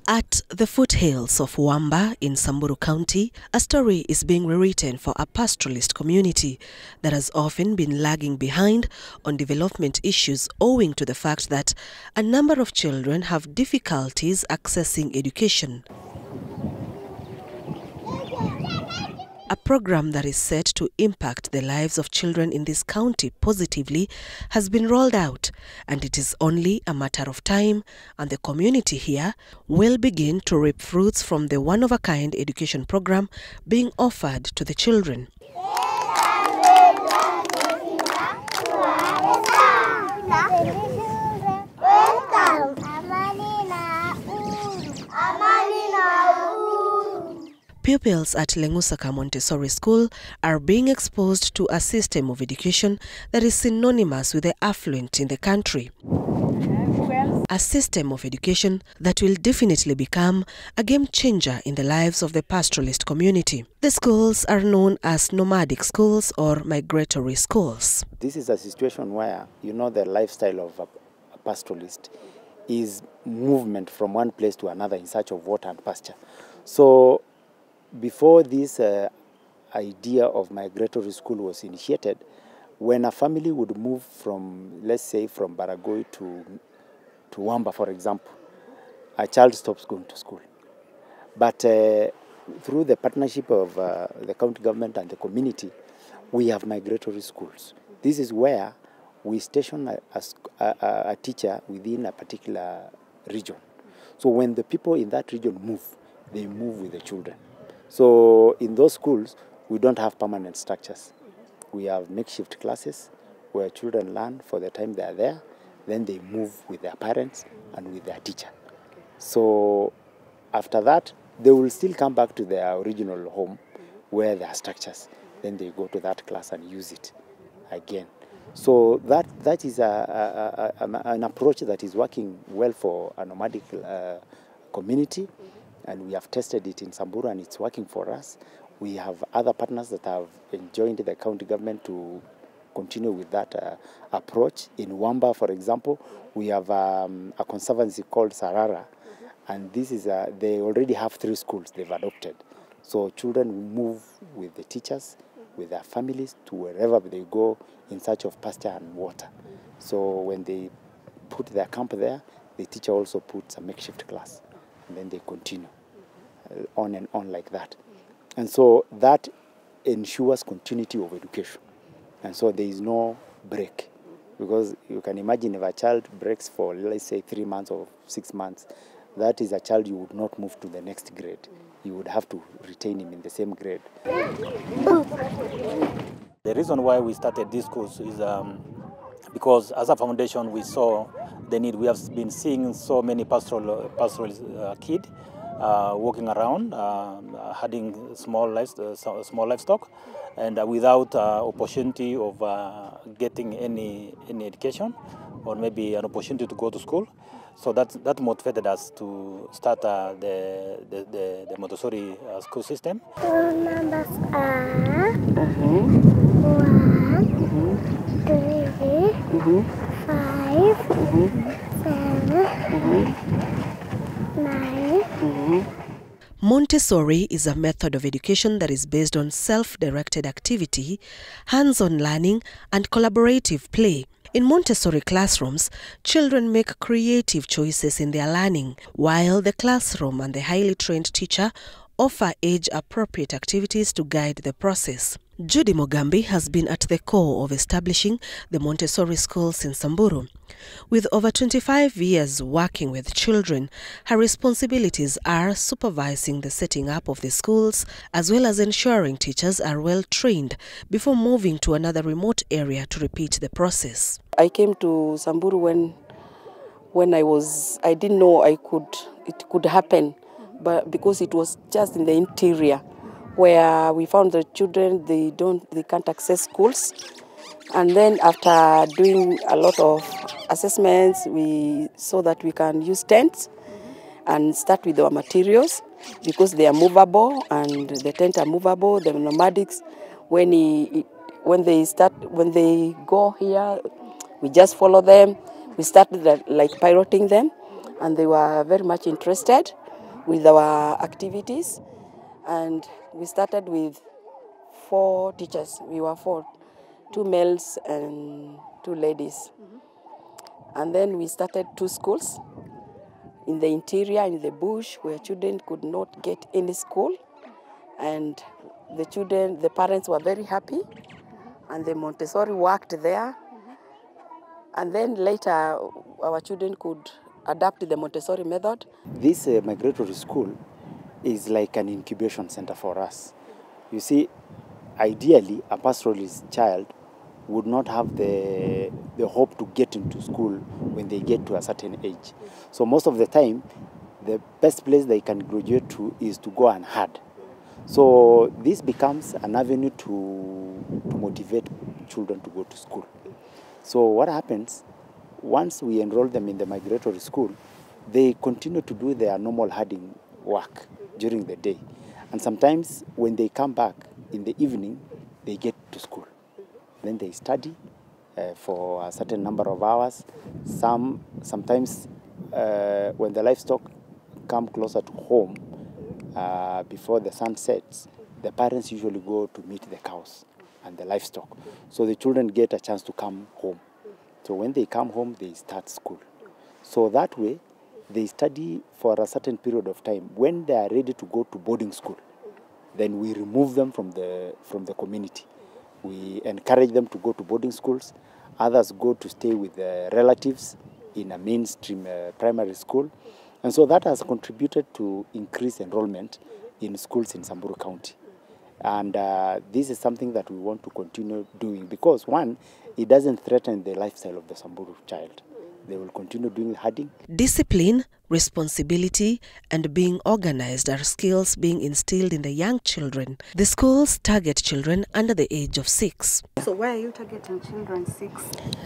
At the foothills of Wamba in Samburu County, a story is being rewritten for a pastoralist community that has often been lagging behind on development issues owing to the fact that a number of children have difficulties accessing education. A program that is set to impact the lives of children in this county positively has been rolled out, and it is only a matter of time and the community here will begin to reap fruits from the one-of-a-kind education program being offered to the children. Pupils at Lengusaka Montessori School are being exposed to a system of education that is synonymous with the affluent in the country. A system of education that will definitely become a game changer in the lives of the pastoralist community. The schools are known as Nomadic Schools or migratory schools. This is a situation where, the lifestyle of a pastoralist is movement from one place to another in search of water and pasture. So before this idea of migratory school was initiated, when a family would move from, let's say, from Baragoi to Wamba, for example, a child stops going to school. But through the partnership of the county government and the community, we have migratory schools. This is where we station a teacher within a particular region. So when the people in that region move, they move with the children. So in those schools, we don't have permanent structures. We have makeshift classes where children learn for the time they are there, then they move with their parents and with their teacher. So after that, they will still come back to their original home where there are structures. Then they go to that class and use it again. So that is an approach that is working well for a nomadic community. And we have tested it in Samburu and it's working for us. We have other partners that have joined the county government to continue with that approach. In Wamba, for example, we have a conservancy called Sarara, and this is they already have 3 schools they've adopted. So children move with the teachers, with their families, to wherever they go in search of pasture and water. So when they put their camp there, the teacher also puts a makeshift class. And then they continue on and on like that. And so that ensures continuity of education. And so there is no break. Because you can imagine if a child breaks for, let's say, 3 months or 6 months, that is a child you would not move to the next grade. You would have to retain him in the same grade. The reason why we started these schools is because as a foundation we saw the need. We have been seeing so many pastoral kids walking around, having small livestock, and without opportunity of getting any education, or maybe an opportunity to go to school. So that motivated us to start the Montessori school system. All numbers are 1, 3, 5, 7, 9. Montessori is a method of education that is based on self-directed activity, hands-on learning, and collaborative play. In Montessori classrooms, children make creative choices in their learning, while the classroom and the highly trained teacher offer age-appropriate activities to guide the process. Judy Mogambi has been at the core of establishing the Montessori schools in Samburu. With over 25 years working with children, her responsibilities are supervising the setting up of the schools, as well as ensuring teachers are well trained before moving to another remote area to repeat the process. I came to Samburu when I didn't know it could happen, but because it was just in the interior, where we found the children, they can't access schools. And then after doing a lot of assessments, we saw that we can use tents and start with our materials because they are movable and the tents are movable. The nomadics, when they go here, we just follow them. We started like piloting them, and they were very much interested. with our activities. And we started with 4 teachers. We were 4, 2 males and 2 ladies. And then we started 2 schools in the interior, in the bush, where children could not get any school. And the parents were very happy, and the Montessori worked there. And then later, our children could adapt the Montessori method. This migratory school is like an incubation center for us. You see, ideally, a pastoralist child would not have the hope to get into school when they get to a certain age. So most of the time, the best place they can graduate to is to go and herd. So this becomes an avenue to motivate children to go to school. So what happens, once we enroll them in the migratory school, they continue to do their normal herding work during the day. And sometimes when they come back in the evening, they get to school. Then they study for a certain number of hours. Sometimes when the livestock come closer to home, before the sun sets, the parents usually go to meet the cows and the livestock. So the children get a chance to come home. So when they come home, they start school. So that way, they study for a certain period of time. When they are ready to go to boarding school, then we remove them from the community. We encourage them to go to boarding schools. Others go to stay with their relatives in a mainstream primary school. And so that has contributed to increased enrollment in schools in Samburu County. And this is something that we want to continue doing because, one, it doesn't threaten the lifestyle of the Samburu child. They will continue doing herding. Discipline, responsibility, and being organized are skills being instilled in the young children. The schools target children under the age of 6. So why are you targeting children 6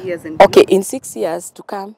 years and below? Okay, in 6 years to come,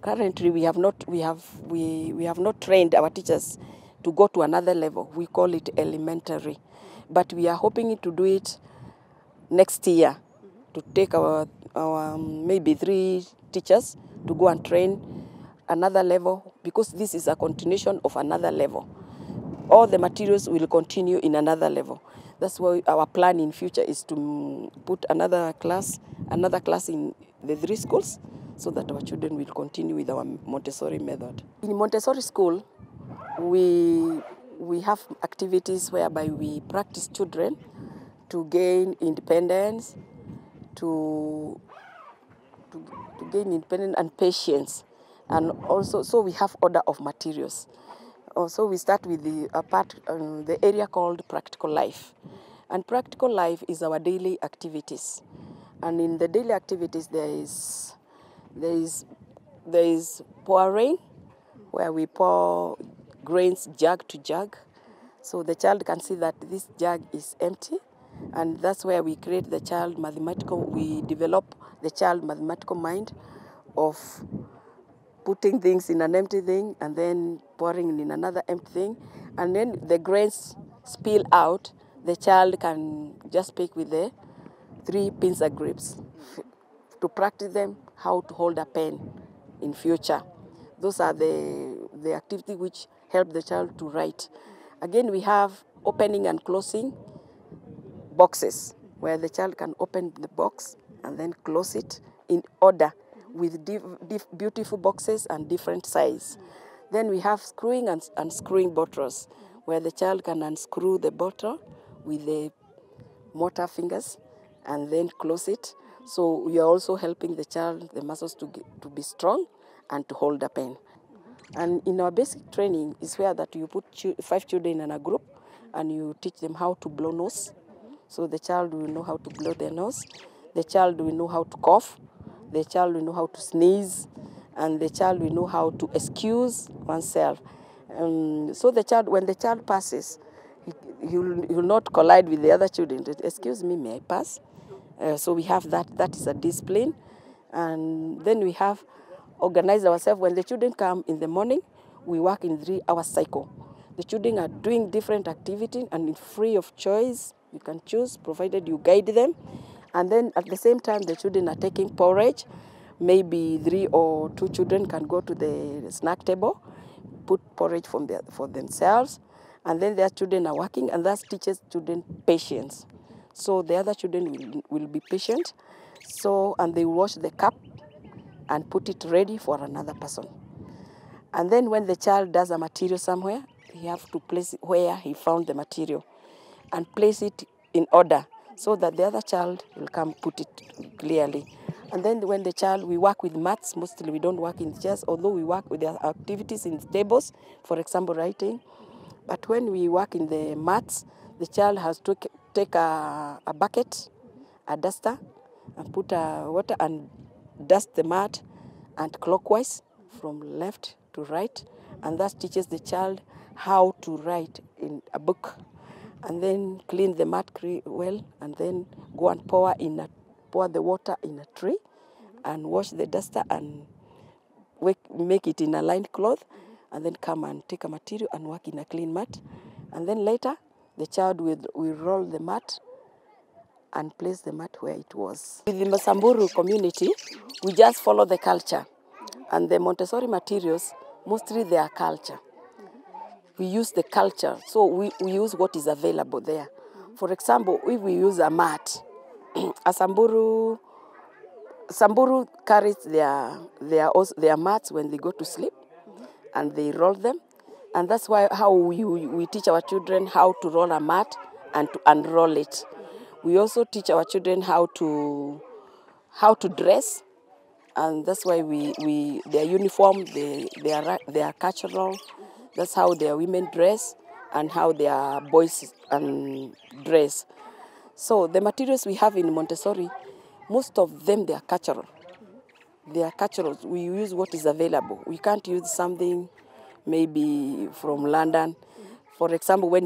currently we have not trained our teachers to go to another level. We call it elementary, but we are hoping to do it next year, to take our maybe 3 teachers to go and train another level, because this is a continuation of another level. All the materials will continue in another level. That's why our plan in future is to put another class in the 3 schools, so that our children will continue with our Montessori method. In Montessori school, we have activities whereby we practice children to gain independence, to gain independence and patience. And also, so we have order of materials. Also, we start with the area called practical life. And practical life is our daily activities. And in the daily activities, there is pouring, where we pour grains jug to jug. So the child can see that this jug is empty. And that's where we create the child we develop the child mathematical mind of putting things in an empty thing and then pouring in another empty thing. And then the grains spill out, the child can just pick with the 3 pincer grips to practice them how to hold a pen in future. Those are the activities which help the child to write. Again, we have opening and closing boxes, where the child can open the box and then close it in order with beautiful boxes and different size. Then we have screwing and unscrewing bottles, where the child can unscrew the bottle with the motor fingers and then close it. So we are also helping the child, the muscles to be strong and to hold a pen. And in our basic training is where that you put 5 children in a group and you teach them how to blow nose. So the child will know how to blow their nose. The child will know how to cough. The child will know how to sneeze. And the child will know how to excuse oneself. So the child, when the child passes, he will not collide with the other children. Excuse me, may I pass? So we have that. That is a discipline. And then we have organized ourselves. When the children come in the morning, we work in 3-hour cycle. The children are doing different activities and free of choice. You can choose, provided you guide them. And then at the same time, the children are taking porridge. Maybe 3 or 2 children can go to the snack table, put porridge for themselves, and then their children are working, and that teaches children patience. So the other children will be patient, and they wash the cup and put it ready for another person. And then when the child does a material somewhere, he has to place it where he found the material and place it in order so that the other child will come put it clearly. And then when we work with maths, mostly we don't work in chairs, although we work with the activities in tables, for example, writing. But when we work in the maths, the child has to take a bucket, a duster, and put water and dust the mat and clockwise from left to right. And that teaches the child how to write in a book. And then clean the mat well, and then go and pour the water in a tray and wash the duster and make it in a lined cloth, and then come and take a material and work in a clean mat. And then later, the child will roll the mat and place the mat where it was. With the Samburu community, we just follow the culture. And the Montessori materials, mostly they are culture. We use the culture, so we use what is available there. For example, if we use a mat, a Samburu carries their mats when they go to sleep, and they roll them. And that's how we teach our children how to roll a mat and to unroll it. We also teach our children how to dress, and that's why their uniform, they are cultural. That's how their women dress and how their boys dress. So the materials we have in Montessori, most of them, they are cultural. They are cultural. We use what is available. We can't use something maybe from London. For example, when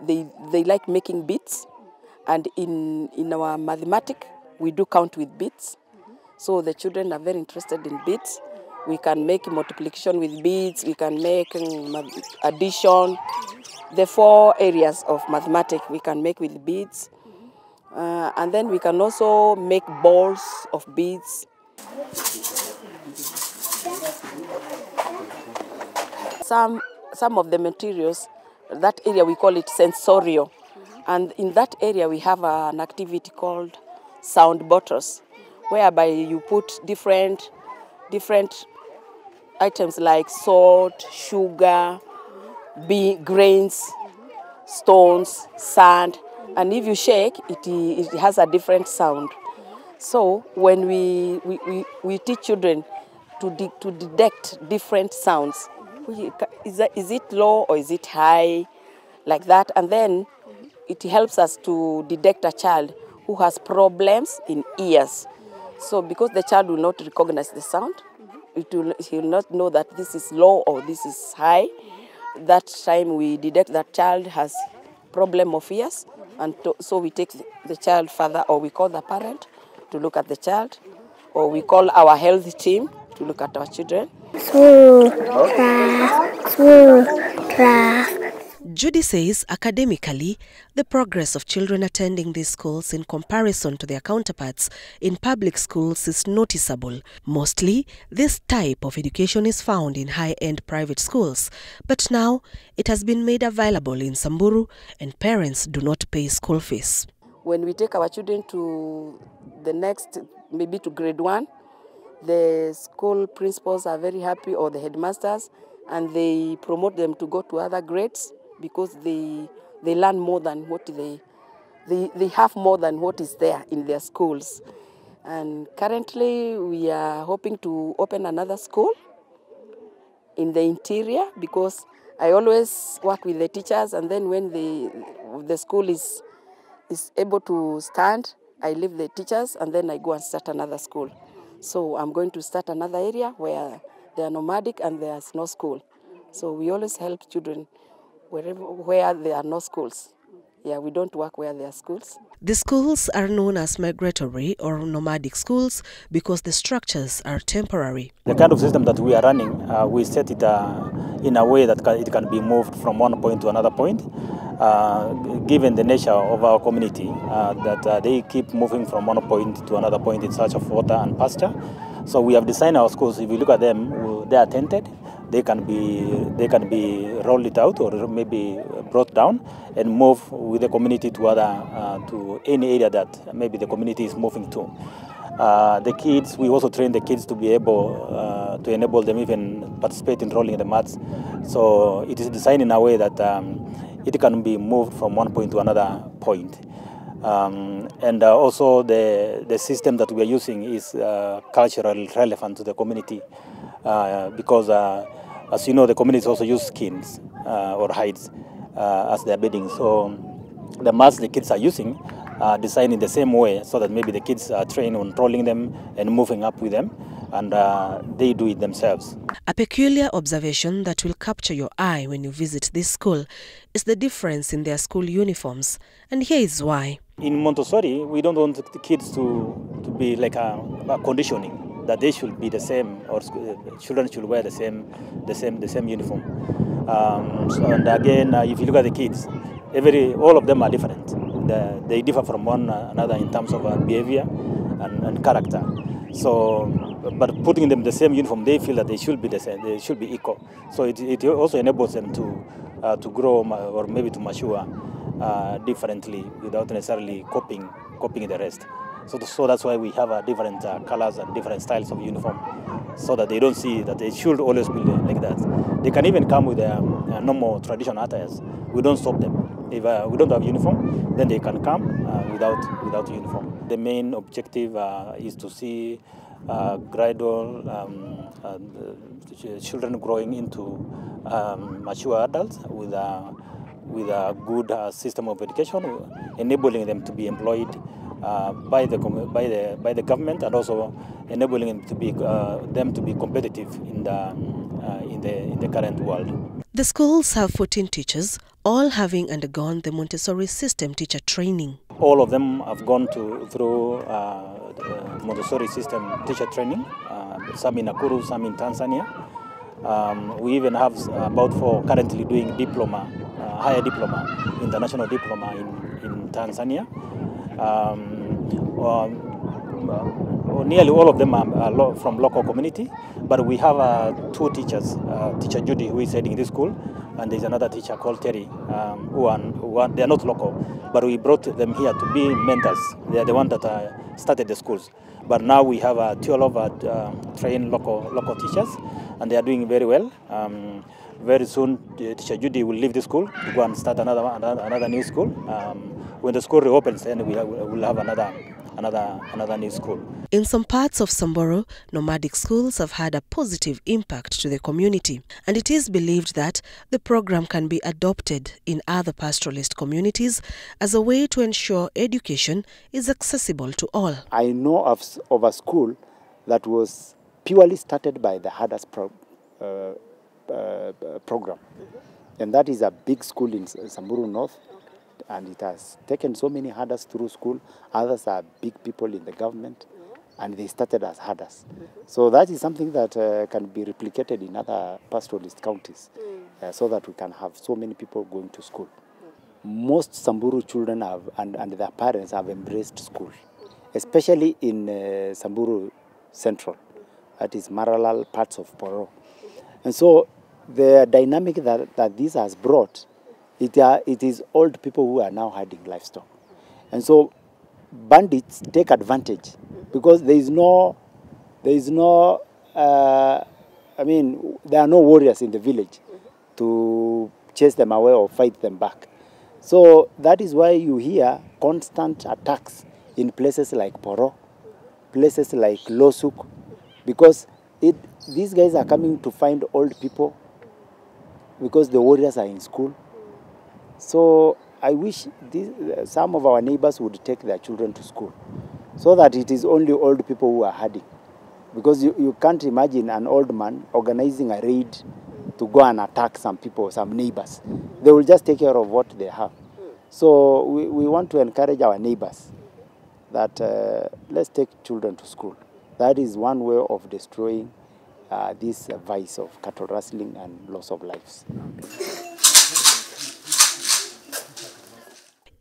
they like making beads, and in our mathematics, we do count with beads. So the children are very interested in beads. We can make multiplication with beads. We can make addition. The 4 areas of mathematics we can make with beads. And then we can also make balls of beads. Some of the materials, that area we call it sensorial. And in that area we have an activity called sound bottles, whereby you put different items like salt, sugar, grains, stones, sand, and if you shake, it has a different sound. So when we teach children to detect different sounds, is it low or is it high, like that, and then it helps us to detect a child who has problems in ears. So because the child will not recognize the sound, he will not know that this is low or this is high. That time we detect that child has problem of ears, and so we take the child further, or we call the parent to look at the child, or we call our health team to look at our children. Judy says academically, the progress of children attending these schools in comparison to their counterparts in public schools is noticeable. Mostly, this type of education is found in high-end private schools, but now it has been made available in Samburu and parents do not pay school fees. When we take our children to the next, maybe to grade 1, the school principals are very happy, or the headmasters, and they promote them to go to other grades, because they learn more than what they have more than what is there in their schools. And currently we are hoping to open another school in the interior, because I always work with the teachers, and then when the school is able to stand, I leave the teachers and then I go and start another school. So I'm going to start another area where they are nomadic and there's no school. So we always help children where there are no schools. Yeah, we don't work where there are schools. The schools are known as migratory or nomadic schools because the structures are temporary. The kind of system that we are running, we set it in a way that it can be moved from one point to another point, given the nature of our community, that they keep moving from one point to another point in search of water and pasture. So we have designed our schools. If you look at them, they are tented. they can be rolled it out or maybe brought down and move with the community to to any area that maybe the community is moving to. The kids, we also train the kids to be able to enable them even participate in rolling the mats. So it is designed in a way that it can be moved from one point to another point. And also the system that we are using is culturally relevant to the community because as you know, the communities also use skins or hides as their bedding. So the mats the kids are using are designed in the same way so that maybe the kids are trained on rolling them and moving up with them, and they do it themselves. A peculiar observation that will capture your eye when you visit this school is the difference in their school uniforms, and here is why. In Montessori, we don't want the kids to be like a conditioning that they should be the same, or children should wear the same uniform. And again, if you look at the kids, all of them are different. They differ from one another in terms of behavior and character. So, but putting them in the same uniform, they feel that they should be the same. They should be equal. So it also enables them to grow or maybe to mature differently without necessarily copying the rest. So that's why we have different colors and different styles of uniform, so that they don't see that they should always be like that. They can even come with normal traditional attires. We don't stop them. If we don't have uniform, then they can come without uniform. The main objective is to see gradual children growing into mature adults with a good system of education, enabling them to be employed by the government, and also enabling them to be competitive in the current world. The schools have 14 teachers, all having undergone the Montessori system teacher training. All of them have gone through the Montessori system teacher training, some in Nakuru, some in Tanzania. We even have about 4 currently doing diploma, higher diploma, international diploma in Tanzania. Nearly all of them are from local community, but we have 2 teachers, Teacher Judy, who is heading this school, and there's another teacher called Terry, who are they are not local, but we brought them here to be mentors. They are the ones that started the schools. But now we have 12 trained local teachers, and they are doing very well. Very soon, Teacher Judy will leave the school to go and start another new school. When the school reopens, then we'll have another new school. In some parts of Samburu, nomadic schools have had a positive impact to the community, and it is believed that the program can be adopted in other pastoralist communities as a way to ensure education is accessible to all. I know of a school that was purely started by the Hadass program, and that is a big school in Samburu North, and it has taken so many Hadass through school. Others are big people in the government, and they started as Hadass. So that is something that can be replicated in other pastoralist counties, so that we can have so many people going to school. Most Samburu children and their parents have embraced school, especially in Samburu Central, that is Maralal, parts of Poro. And so the dynamic that this has brought, it is old people who are now herding livestock. And so bandits take advantage because there is no, I mean, there are no warriors in the village to chase them away or fight them back. So that is why you hear constant attacks in places like Poro, places like Losuk, because these guys are coming to find old people because the warriors are in school. So I wish some of our neighbors would take their children to school so that it is only old people who are herding. Because you can't imagine an old man organizing a raid to go and attack some people, some neighbors. They will just take care of what they have. So we want to encourage our neighbors that let's take children to school. That is one way of destroying this vice of cattle rustling and loss of lives.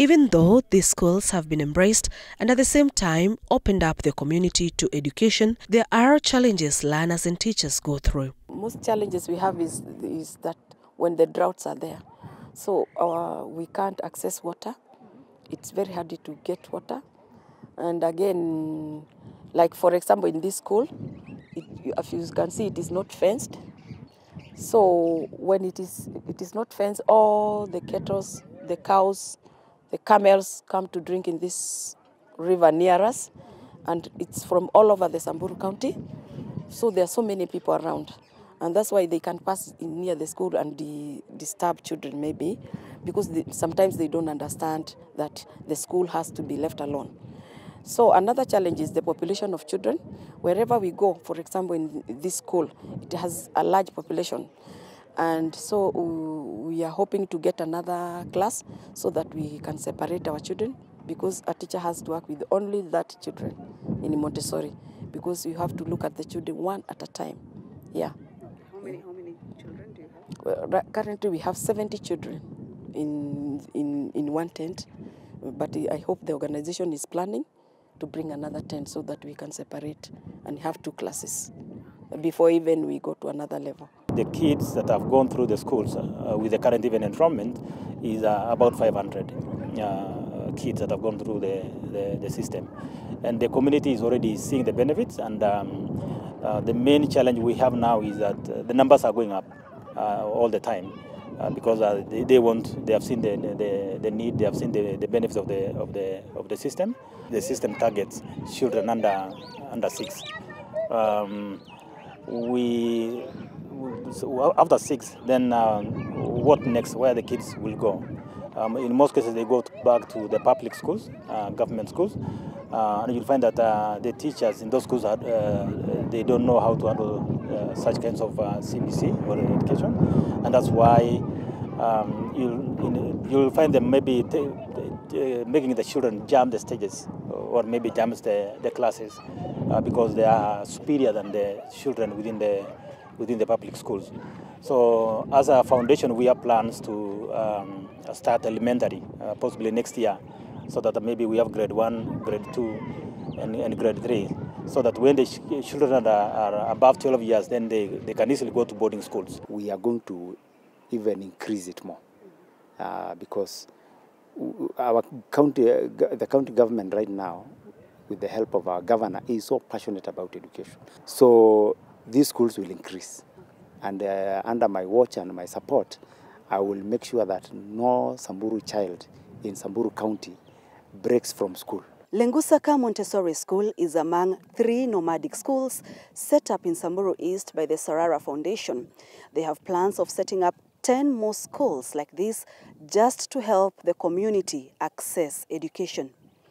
Even though these schools have been embraced and at the same time opened up the community to education, there are challenges learners and teachers go through. Most challenges we have is that when the droughts are there, so we can't access water. It's very hard to get water. And again, like for example in this school, as you can see, it is not fenced. So when it is not fenced, all the cattle, the cows, the camels come to drink in this river near us, and it's from all over the Samburu County. So there are so many people around, and that's why they can pass in near the school and disturb children maybe, because sometimes they don't understand that the school has to be left alone. So another challenge is the population of children. Wherever we go, for example, in this school, it has a large population. And so we are hoping to get another class so that we can separate our children, because a teacher has to work with only that children in Montessori, because you have to look at the children one at a time. Yeah. How many children do you have? Well, currently we have 70 children in one tent, but I hope the organization is planning to bring another 10 so that we can separate and have 2 classes before even we go to another level. The kids that have gone through the schools with the current even enrollment is about 500 kids that have gone through the system. And the community is already seeing the benefits, and the main challenge we have now is that the numbers are going up all the time. Because they have seen the need, they have seen the benefits of the system. The system targets children under 6. So after 6, then what next? Where the kids will go? In most cases, they go back to the public schools, government schools, and you'll find that the teachers in those schools they don't know how to handle such kinds of CBC or education, and that's why you'll find them maybe making the children jump the stages, or maybe jump the classes, because they are superior than the children within the public schools. So as a foundation, we have plans to start elementary, possibly next year, so that maybe we have grade 1, grade 2, and grade 3, so that when the children are above 12 years, then they can easily go to boarding schools. We are going to even increase it more, because our the county government right now, with the help of our governor, is so passionate about education. So these schools will increase, and under my watch and my support, I will make sure that no Samburu child in Samburu County breaks from school. Lengusaka Montessori School is among 3 nomadic schools set up in Samburu East by the Sarara Foundation. They have plans of setting up 10 more schools like this just to help the community access education.